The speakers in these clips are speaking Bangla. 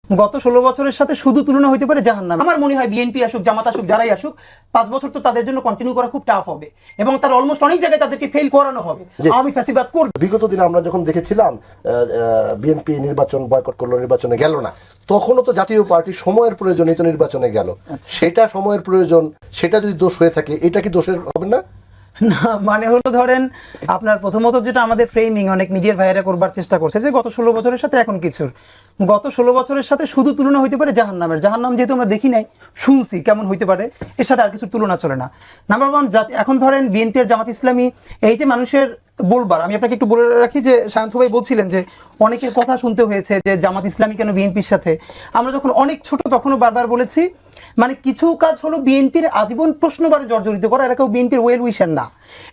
গত 16 বছরের সাথে শুধু তুলনা হতে পারে জাহান্নাম। আমার মনে হয় বিএনপি আসুক, জামাত আসুক, যারাই আসুক, 5 বছর তো তাদের জন্য কন্টিনিউ করা খুব টাফ হবে এবং তার অলমোস্ট অনেক জায়গায় তাদেরকে ফেল করানো হবে। আমি ফ্যাসিবাদ করব। বিগত দিনে আমরা যখন দেখেছিলাম বিএনপি নির্বাচন বয়কট করলো, নির্বাচনে গেল না, তখনও তো জাতীয় পার্টি সময়ের প্রয়োজনেই তো নির্বাচনে গেল। সেটা সময়ের প্রয়োজন, সেটা যদি দোষ হয়ে থাকে, এটা কি দোষের হবে না? না, মানে হলো ধরেন আপনার প্রথমত যেটা আমাদের ফ্রেমিং অনেক মিডিয়ার ভাইয়েরা করবার চেষ্টা করছে যে গত 16 বছরের সাথে এখন কিছুর, গত 16 বছরের সাথে শুধু তুলনা হইতে পারে জাহান্নামের। জাহান্নাম যেহেতু আমরা দেখি নাই, শুনছি কেমন হইতে পারে, এর সাথে আর কিছুর তুলনা চলে না। নাম্বার ওয়ান, এখন ধরেন বিএনপি আর জামাত ইসলামী এই যে মানুষের বলবার, আমি আপনাকে একটু বলে রাখি যে শান্ত ভাই বলছিলেন যে অনেকের কথা শুনতে হয়েছে যে জামাত ইসলামী কেন বিএনপির সাথে। আমরা যখন অনেক ছোট তখনও বারবার বলেছি, মানে কিছু কাজ হলো বিএনপির আজীবন প্রশ্নবারে জর্জরিত করা। এরা কেউ বিএনপির ওয়েল উইশার না।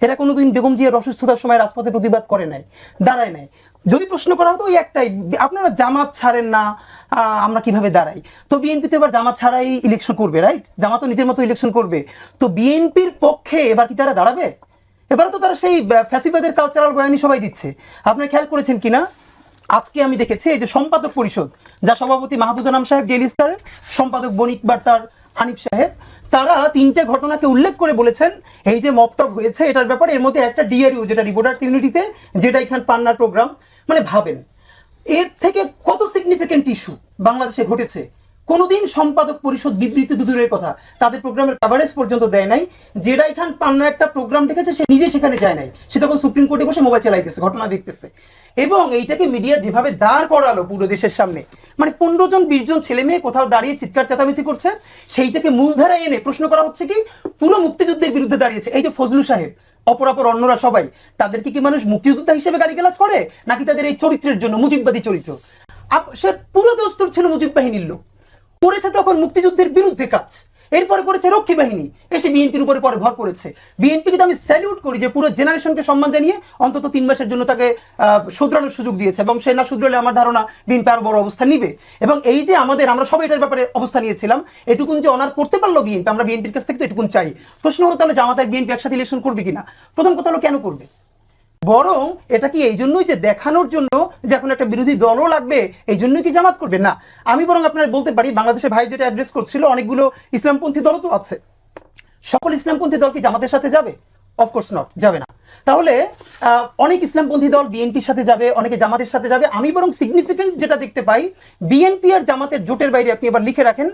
এরা কোনোদিন বেগম জিয়ার অসুস্থতার সময় রাজপথে প্রতিবাদ করে নাই, দাঁড়ায় নাই। যদি প্রশ্ন করা হতো ওই একটাই, আপনারা জামাত ছাড়েন না, আমরা কিভাবে দাঁড়াই? তো বিএনপি তো এবার জামাত ছাড়াই ইলেকশন করবে, রাইট? জামাতও নিজের মতো ইলেকশন করবে। তো বিএনপির পক্ষে এবার কি তারা দাঁড়াবে? এবারে তো তারা সেই ফ্যাসিবাদের কালচারাল বয়ানি সবাই দিচ্ছে। আপনি খেয়াল করেছেন কিনা, আজকে আমি দেখেছি এই যে সম্পাদক পরিষদ, যা সভাপতি মাহফুজা নাম সাহেব ডেইলি স্টারের, সম্পাদক বণিক বার্তার হানিফ সাহেব, তারা 3টে ঘটনাকে উল্লেখ করে বলেছেন এই যে মপটপ হয়েছে এটার ব্যাপারে। এর মধ্যে একটা ডিআরইউ, যেটা রিপোর্টার্স ইউনিটিতে, যেটা এখানে পান্নার প্রোগ্রাম। মানে ভাবেন এর থেকে কত সিগনিফিকেন্ট ইস্যু বাংলাদেশে ঘটেছে। কোনোদিন সম্পাদক পরিষদ বিবৃতি দূরের কথা, তাদের প্রোগ্রামের কভারেজ পর্যন্ত দেয় নাই। জেডাই খান পান্না একটা প্রোগ্রাম দেখেছে, সে নিজে সেখানে যায় নাই, সে তখন সুপ্রিম কোর্টে বসে মোবাইল চালাইতেছে, ঘটনা দেখতেছে। এবং এইটাকে মিডিয়া যেভাবে দাঁড় করালো পুরো দেশের সামনে, মানে 15 জন 20 জন ছেলে মেয়ে কোথাও দাঁড়িয়ে চিৎকার চেঁচামেচি করছে, সেইটাকে মূলধারায় এনে প্রশ্ন করা হচ্ছে কি পুরো মুক্তিযুদ্ধের বিরুদ্ধে দাঁড়িয়েছে। এই যে ফজলু সাহেব, অপরাপর অন্যরা সবাই, তাদেরকে কি মানুষ মুক্তিযোদ্ধা হিসেবে গালিগালাজ করে, নাকি তাদের এই চরিত্রের জন্য, মুজিববাদী চরিত্র? সে পুরো দস্তুর ছিল মুজিব বাহিনীর লোক, করেছে তখন মুক্তিযুদ্ধের বিরুদ্ধে কাজ, এরপরে করেছে রক্ষী বাহিনী, এসে বিএনপির উপরে পরে ভর করেছে। বিএনপিকে তো আমি স্যালিউট করি যে পুরো জেনারেশনকে সম্মান জানিয়ে অন্তত 3 মাসের জন্য তাকে শুধরানোর সুযোগ দিয়েছে, এবং সে না শুধরালে আমার ধারণা বিএনপি আরো বড় অবস্থা নিবে। এবং এই যে আমরা সবাই এটার ব্যাপারে অবস্থা নিয়েছিলাম, এটুকুন যে অনার করতে পারলো বিএনপি, আমরা বিএনপির কাছ থেকে তো এটুকুন চাই। প্রশ্ন হলো তাহলে জামাত আর বিএনপি একসাথে ইলেকশন করবে কিনা? প্রথম কথা হলো কেন করবে? বরং এটা কি এই জন্যই যে দেখানোর জন্য যে এখন একটা বিরোধী দলও লাগবে, এই জন্যই কি জামাত করবে? না, আমি বরং আপনারা বলতে পারি, বাংলাদেশের ভাই যেটা অ্যাড্রেস করছিল, অনেকগুলো ইসলামপন্থী দলও তো আছে। সকল ইসলামপন্থী দল কি জামাতের সাথে যাবে? অফকোর্স নট, যাবে না। তাহলে অনেক ইসলামপন্থী দল বিএনপির সাথে যাবে, অনেকে জামাতের সাথে যাবে। আমি বরং সিগনিফিকেন্ট যেটা দেখতে পাই, বিএনপি আর জামাতের জোটের বাইরে, আপনি এবার লিখে রাখেন,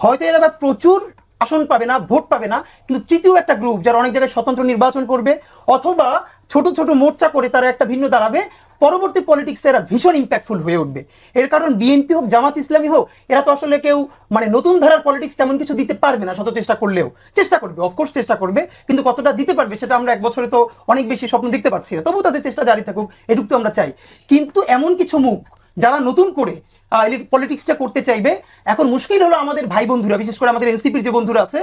হয়তো এরা প্রচুর আসন পাবে না, ভোট পাবে না, কিন্তু তৃতীয় একটা গ্রুপ যারা অনেক জায়গায় স্বতন্ত্র নির্বাচন করবে, অথবা ছোট ছোট মোর্চা করে তারা একটা ভিন্ন দাঁড়াবে, পরবর্তী পলিটিক্সে এরা ভীষণ ইম্প্যাক্টফুল হয়ে উঠবে। এর কারণ বিএনপি হোক, জামাত ইসলামী হোক, এরা তো আসলে কেউ মানে নতুন ধারার পলিটিক্স তেমন কিছু দিতে পারবে না, শত চেষ্টা করলেও। চেষ্টা করবে, অফকোর্স চেষ্টা করবে, কিন্তু কতটা দিতে পারবে সেটা আমরা 1 বছরে তো অনেক বেশি স্বপ্ন দেখতে পারছি না। তবুও তাদের চেষ্টা জারি থাকুক, এটুকু তো আমরা চাই। কিন্তু এমন কিছু মুখ যারা নতুন করে পলিটিক্সটা করতে চাইবে, এখন মুশকিল হলো আমাদের ভাই বন্ধুরা, বিশেষ করে আমাদের এনসিপির যে বন্ধুরা আছে,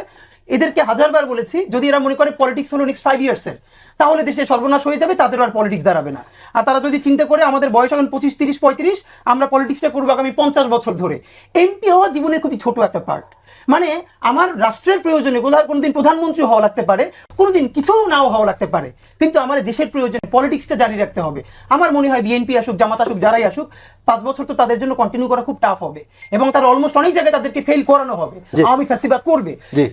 এদেরকে হাজারবার বলেছি, যদি এরা মনে করে পলিটিক্স হলো নেক্সট 5 ইয়ার্সের, তাহলে দেশে সর্বনাশ হয়ে যাবে, তাদের আর পলিটিক্স দাঁড়াবে না। আর তারা যদি চিন্তা করে আমাদের বয়স এখন 25, 30, 35, আমরা পলিটিক্সটা করবো আগামী 50 বছর ধরে, এমপি হওয়া জীবনে খুবই ছোট একটা পার্ট। মানে আমার রাষ্ট্রের প্রয়োজনে কোনোদিন প্রধানমন্ত্রী হওয়া লাগতে পারে, কোনোদিন কিছু নাও হওয়া লাগতে পারে, কিন্তু আমার দেশের প্রয়োজনে পলিটিক্সটা জারি রাখতে হবে। আমার মনে হয় বিএনপি আসুক, জামাত আসুক, যারাই আসুক, 5 বছর তো তাদের জন্য কন্টিনিউ করা খুব টাফ হবে এবং তার অলমোস্ট অনেক জায়গায় তাদেরকে ফেল করানো হবে। আমি ফ্যাসিবাদ করবে।